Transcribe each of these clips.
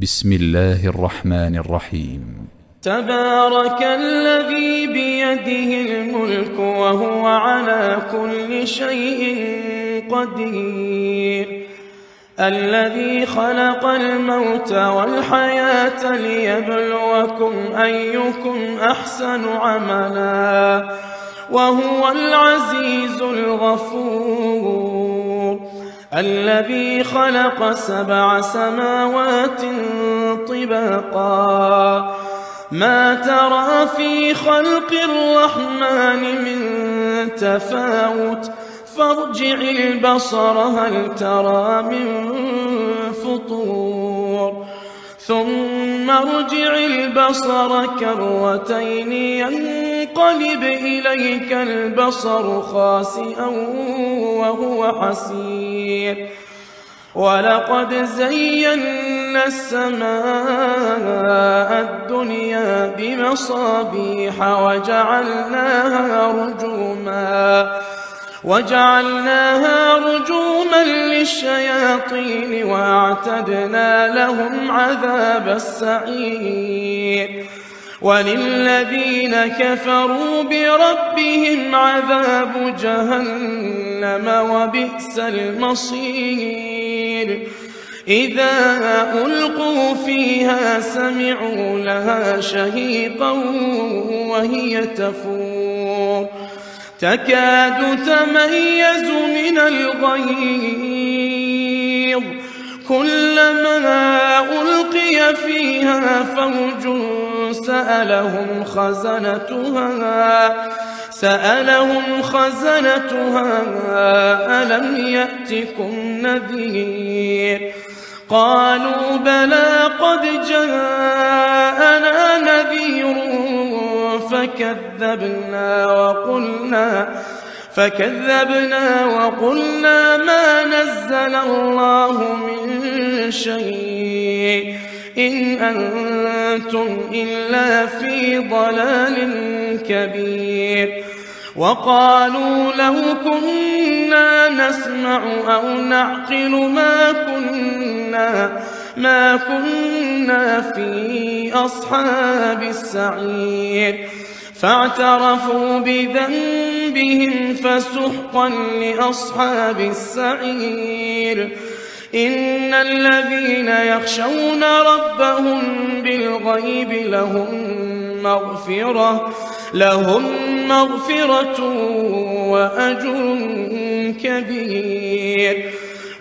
بسم الله الرحمن الرحيم. تبارك الذي بيده الملك وهو على كل شيء قدير، الذي خلق الموت والحياة ليبلوكم أيكم أحسن عملا وهو العزيز الغفور، الذي خلق 7 سماوات طباقا ما ترى في خلق الرحمن من تفاوت فارجع البصر هل ترى من فطور ثم ارجع البصر كرتين ينقلب إليك البصر خاسئا وهو حسير، ولقد زينا السماء الدنيا بمصابيح وجعلناها رجوما للشياطين وأعتدنا لهم عذاب السعير، وللذين كفروا بربهم عذاب جهنم وبئس المصير، إذا ألقوا فيها سمعوا لها شهيقا وهي تفور تكاد تميز من الغيظ كلما ألقي فيها فوج سألهم خزنتها ألم يأتكم نذير، قالوا بلى قد جاءنا نذير فكذبنا وقلنا ما نزل الله من شيء إن أنتم إلا في ضلال كبير، وقالوا لو كنا نسمع أو نعقل ما كنا في أصحاب السعير، فاعترفوا بذنبهم فسحقا لأصحاب السعير، إن الذين يخشون ربهم بالغيب لهم مغفرة وأجر كبير،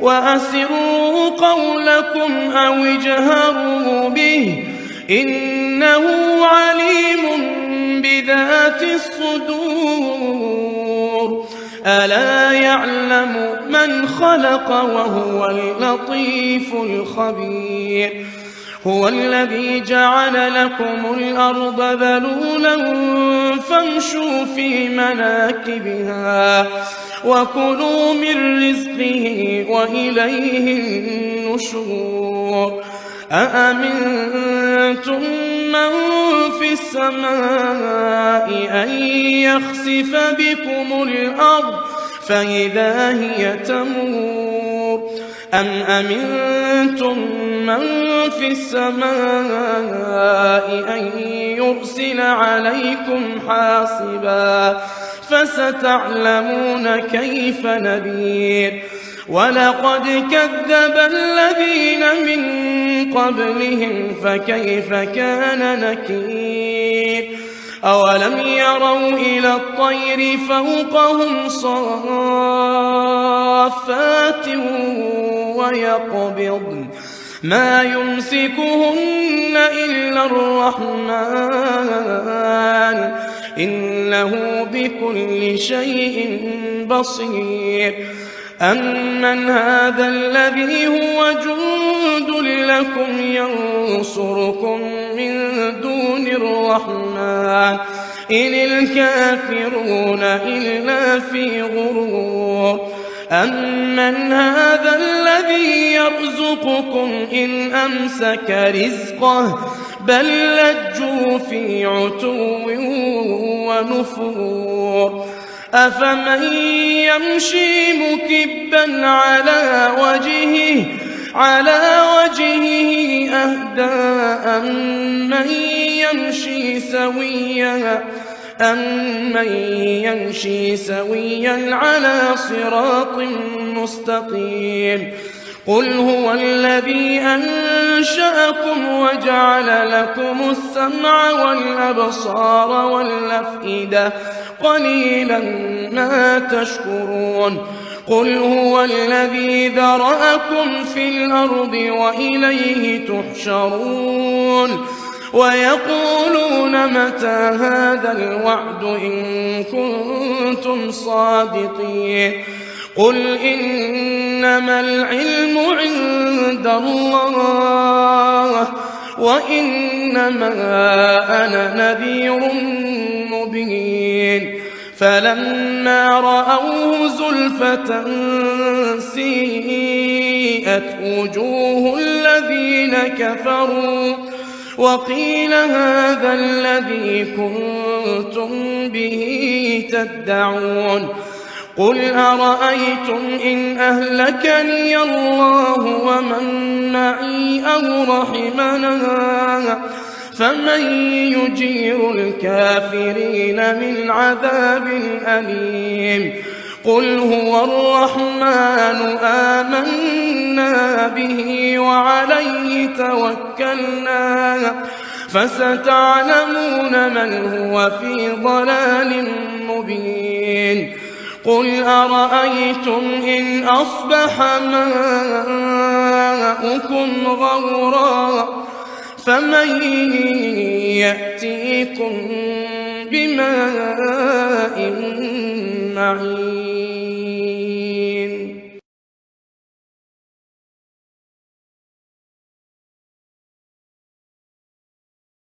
وأسروا قولكم أو اجهروا به إنه عليم بذات الصدور، ألا يعلم من خلق وهو اللطيف الخبير، هو الذي جعل لكم الأرض ذلولا فامشوا في مناكبها وكلوا من رزقه وإليه النشور، أأمنتم من في السماء أن يخسف بكم الأرض فإذا هي تمور، أم أمنتم من في السماء أن يرسل عليكم حاصبا فستعلمون كيف نذير، ولقد كذب الذين من قبلهم فكيف كان نكير، أولم يروا إلى الطير فوقهم صافات ويقبضن ما يمسكهن إلا الرحمن إنه بكل شيء بصير، أمن هذا الذي هو جند لكم ينصركم من دون الرحمن إن الكافرون إلا في غرور، أمن هذا الذي يرزقكم إن أمسك رزقه بل لجوا في عتو ونفور، أفمن يمشي مكبا على وجهه أهدى أمن يمشي سويا على صراط مستقيم قل هو الذي أنشأكم وجعل لكم السمع والأبصار والأفئدة قليلا ما تشكرون قل هو الذي ذرأكم في الأرض وإليه تحشرون ويقولون متى هذا الوعد إن كنتم صادقين قل إنما العلم عند الله وإنما أنا نذير مبين فلما رأوه زلفة سيئت وجوه الذين كفروا وقيل هذا الذي كنتم به تدعون قل أرأيتم إن أهلكني الله ومن معي أو رحمنا فمن يجير الكافرين من عذاب أليم قل هو الرحمن آمنا به وعليه توكلنا فستعلمون من هو في ضلال مبين قل أرأيتم إن أصبح ماؤكم غورا فمن يأتيكم بماء معين